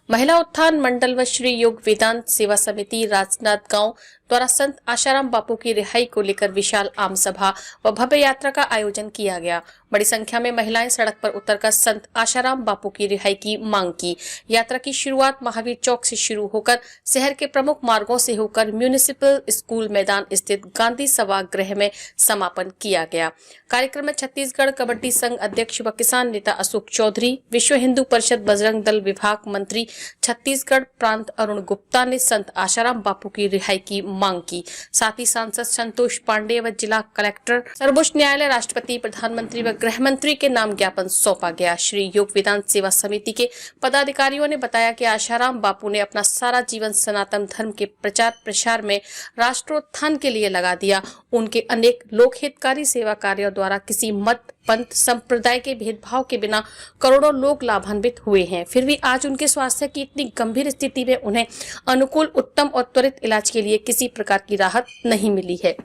महिला उत्थान मंडल व श्री योग वेदांत सेवा समिति राजनाथ गांव द्वारा संत आशाराम बापू की रिहाई को लेकर विशाल आम सभा व भव्य यात्रा का आयोजन किया गया। बड़ी संख्या में महिलाएं सड़क पर उतरकर संत आशाराम बापू की रिहाई की मांग की। यात्रा की शुरुआत महावीर चौक से शुरू होकर शहर के प्रमुख मार्गों से होकर म्यूनिसिपल स्कूल मैदान स्थित गांधी सभागृह में समापन किया गया। कार्यक्रम में छत्तीसगढ़ कबड्डी संघ अध्यक्ष व किसान नेता अशोक चौधरी, विश्व हिंदू परिषद बजरंग दल विभाग मंत्री छत्तीसगढ़ प्रांत अरुण गुप्ता ने संत आशाराम बापू की रिहाई की मांग की। साथ ही सांसद संतोष पांडे व जिला कलेक्टर, सर्वोच्च न्यायालय, राष्ट्रपति, प्रधानमंत्री व गृह मंत्री के नाम ज्ञापन सौंपा गया। श्री योग वेदांत सेवा समिति के पदाधिकारियों ने बताया कि आशाराम बापू ने अपना सारा जीवन सनातन धर्म के प्रचार प्रसार में राष्ट्रोत्थान के लिए लगा दिया। उनके अनेक लोकहितकारी सेवा कार्यों द्वारा किसी मत, पंथ, संप्रदाय के भेदभाव के बिना करोड़ों लोग लाभान्वित हुए हैं। फिर भी आज उनके स्वास्थ्य की इतनी गंभीर स्थिति में उन्हें अनुकूल, उत्तम और त्वरित इलाज के लिए किसी प्रकार की राहत नहीं मिली है।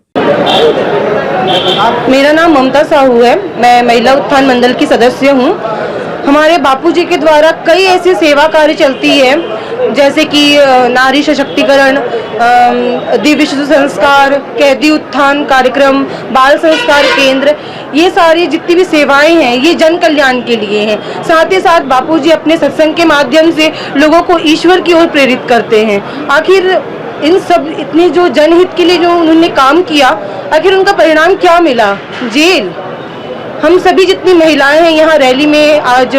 मेरा नाम ममता साहू है। मैं महिला उत्थान मंडल की सदस्य हूँ। हमारे बापूजी के द्वारा कई ऐसी सेवा कार्य चलती है, जैसे कि नारी सशक्तिकरण, दिव्य शिशु संस्कार, कैदी उत्थान कार्यक्रम, बाल संस्कार केंद्र, ये सारी जितनी भी सेवाएं हैं ये जन कल्याण के लिए हैं। साथ ही साथ बापूजी अपने सत्संग के माध्यम से लोगों को ईश्वर की ओर प्रेरित करते हैं। आखिर इन सब इतनी जो जनहित के लिए जो उन्होंने काम किया, आखिर उनका परिणाम क्या मिला? जेल। हम सभी जितनी महिलाएं हैं यहाँ रैली में आज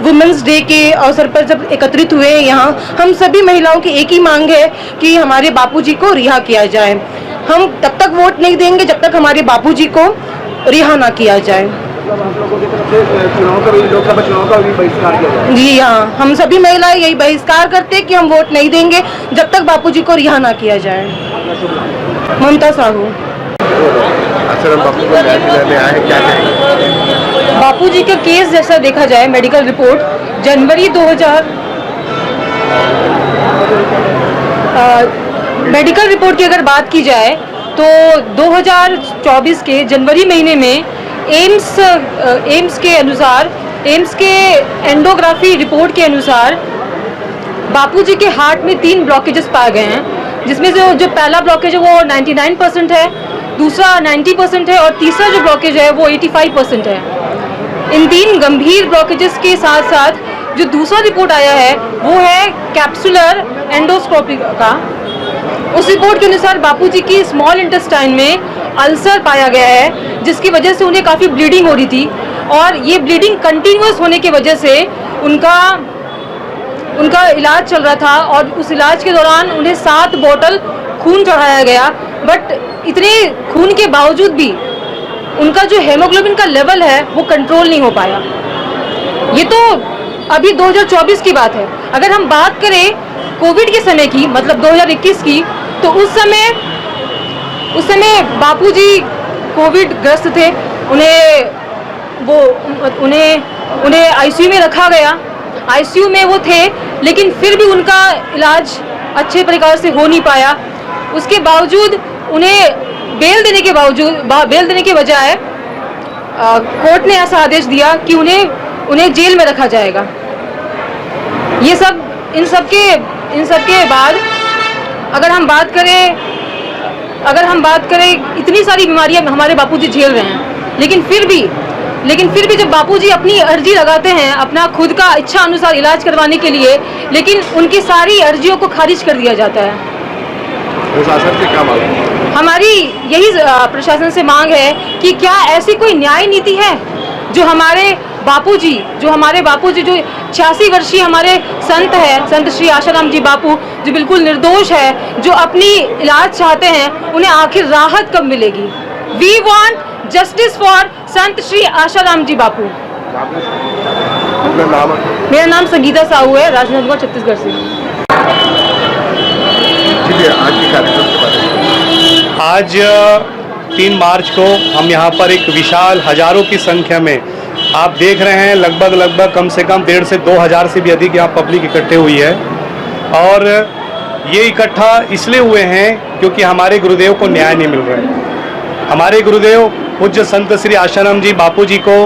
वुमेन्स डे के अवसर पर जब एकत्रित हुए हैं यहाँ, हम सभी महिलाओं की एक ही मांग है कि हमारे बापूजी को रिहा किया जाए। हम तब तक वोट नहीं देंगे जब तक हमारे बापूजी को रिहा ना किया जाए। लोकसभा चुनाव का भी बहिष्कार किया जाए। जी हाँ, हम सभी महिलाएं यही बहिष्कार करते हैं कि हम वोट नहीं देंगे जब तक बापूजी को रिहा ना किया जाए। ममता साहू। बापूजी का केस जैसा देखा जाए, मेडिकल रिपोर्ट जनवरी 2000 मेडिकल रिपोर्ट की अगर बात की जाए तो 2024 के जनवरी महीने में एम्स के अनुसार, एम्स के एंडोग्राफी रिपोर्ट के अनुसार बापूजी के हार्ट में 3 ब्लॉकेजेस पाए गए हैं, जिसमें से जो पहला ब्लॉकेज है वो 99% है, दूसरा 90% है और तीसरा जो ब्लॉकेज है वो 85% है। इन 3 गंभीर ब्लॉकेजेस के साथ साथ जो दूसरा रिपोर्ट आया है वो है कैप्सुलर एंडोस्कोपी का। उस रिपोर्ट के अनुसार बापूजी की स्मॉल इंटेस्टाइन में अल्सर पाया गया है, जिसकी वजह से उन्हें काफ़ी ब्लीडिंग हो रही थी और ये ब्लीडिंग कंटिन्यूअस होने की वजह से उनका इलाज चल रहा था और उस इलाज के दौरान उन्हें 7 बोतल खून चढ़ाया गया। बट इतने खून के बावजूद भी उनका जो हेमोग्लोबिन का लेवल है वो कंट्रोल नहीं हो पाया। ये तो अभी 2024 की बात है। अगर हम बात करें कोविड के समय की, मतलब 2021 की, तो उस समय बापूजी कोविड ग्रस्त थे। उन्हें आईसीयू में रखा गया। आईसीयू में वो थे, लेकिन फिर भी उनका इलाज अच्छे प्रकार से हो नहीं पाया। उसके बावजूद उन्हें बेल देने के बजाय कोर्ट ने ऐसा आदेश दिया कि उन्हें जेल में रखा जाएगा। ये सब इन सब के बाद अगर हम बात करें इतनी सारी बीमारियां हमारे बापूजी झेल रहे हैं, लेकिन फिर भी जब बापूजी अपनी अर्जी लगाते हैं अपना खुद का इच्छा अनुसार इलाज करवाने के लिए, लेकिन उनकी सारी अर्जियों को खारिज कर दिया जाता है। प्रशासन से क्या मांग है? हमारी यही प्रशासन से मांग है कि क्या ऐसी कोई न्याय नीति है जो हमारे बापूजी जो 86 वर्षीय हमारे संत श्री आशाराम जी बापू, जो बिल्कुल निर्दोष है, जो अपनी इलाज चाहते हैं, उन्हें आखिर राहत कब मिलेगी? वी वांट जस्टिस फॉर संत श्री आशाराम जी बापू। मेरा नाम संगीता साहू है, राजनांदगांव छत्तीसगढ़ से। आज 3 मार्च को हम यहाँ पर एक विशाल हजारों की संख्या में, आप देख रहे हैं, लगभग कम से कम 1,500 से 2,000 से भी अधिक यहाँ पब्लिक इकट्ठे हुई है। और ये इकट्ठा इसलिए हुए हैं क्योंकि हमारे गुरुदेव को न्याय नहीं मिल रहा है। हमारे गुरुदेव पूज्य संत श्री आशाराम जी बापू जी को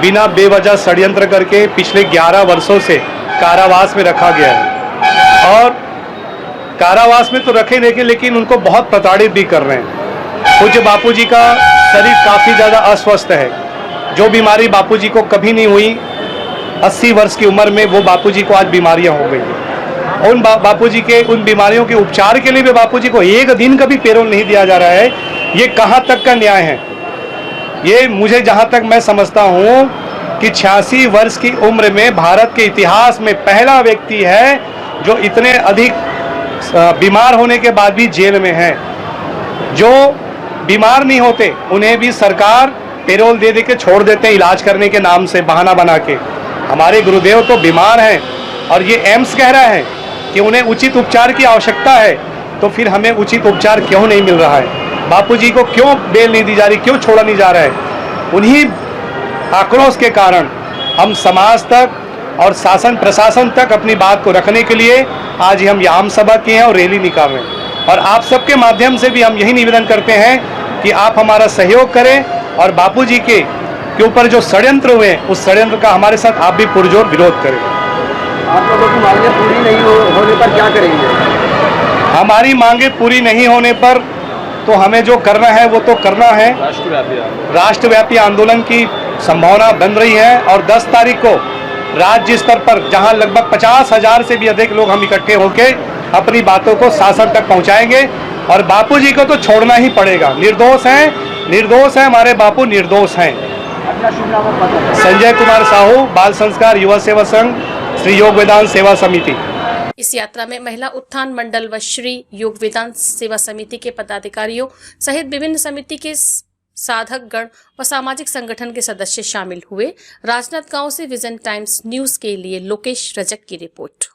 बिना बेवजह षड्यंत्र करके पिछले 11 वर्षों से कारावास में रखा गया है और कारावास में तो रखे देखे, लेकिन उनको बहुत प्रताड़ित भी कर रहे हैं। पूज्य बापूजी का शरीर काफ़ी ज़्यादा अस्वस्थ है। जो बीमारी बापूजी को कभी नहीं हुई, 80 वर्ष की उम्र में वो बापूजी को आज बीमारियां हो गई। उन बापूजी के उन बीमारियों के उपचार के लिए भी बापूजी को एक दिन का भी पेरोल नहीं दिया जा रहा है। ये कहाँ तक का न्याय है? ये मुझे जहाँ तक मैं समझता हूँ कि 86 वर्ष की उम्र में भारत के इतिहास में पहला व्यक्ति है जो इतने अधिक बीमार होने के बाद भी जेल में है। जो बीमार नहीं होते उन्हें भी सरकार पेरोल दे दे के छोड़ देते हैं इलाज करने के नाम से, बहाना बना के। हमारे गुरुदेव तो बीमार हैं और ये एम्स कह रहा है कि उन्हें उचित उपचार की आवश्यकता है, तो फिर हमें उचित उपचार क्यों नहीं मिल रहा है? बापूजी को क्यों बेल नहीं दी जा रही, क्यों छोड़ा नहीं जा रहा है? उन्हीं आक्रोश के कारण हम समाज तक और शासन प्रशासन तक अपनी बात को रखने के लिए आज हम आम सभा किए हैं और रैली निकाल रहे हैं। और आप सबके माध्यम से भी हम यही निवेदन करते हैं कि आप हमारा सहयोग करें और बापूजी के ऊपर जो षड्यंत्र हुए उस षड्यंत्र का हमारे साथ आप भी पुरजोर विरोध करें। आप लोगों की मांगें पूरी नहीं होने पर क्या करेंगे? हमारी मांगे पूरी नहीं होने पर तो हमें जो करना है वो तो करना है। राष्ट्रव्यापी आंदोलन की संभावना बन रही है और 10 तारीख को राज्य स्तर पर जहां लगभग 50,000 से भी अधिक लोग हम इकट्ठे होकर अपनी बातों को शासन तक पहुंचाएंगे और बापूजी को तो छोड़ना ही पड़ेगा। निर्दोष हैं हमारे बापू, निर्दोष हैं। अपना शुभ नाम और पता? संजय कुमार साहू, बाल संस्कार युवा सेवा संघ, श्री योग वेदांत सेवा समिति। इस यात्रा में महिला उत्थान मंडल व श्री योग वेदांत सेवा समिति के पदाधिकारियों सहित विभिन्न समिति के साधक गण व सामाजिक संगठन के सदस्य शामिल हुए। राजनांदगांव से विजन टाइम्स न्यूज के लिए लोकेश रजक की रिपोर्ट।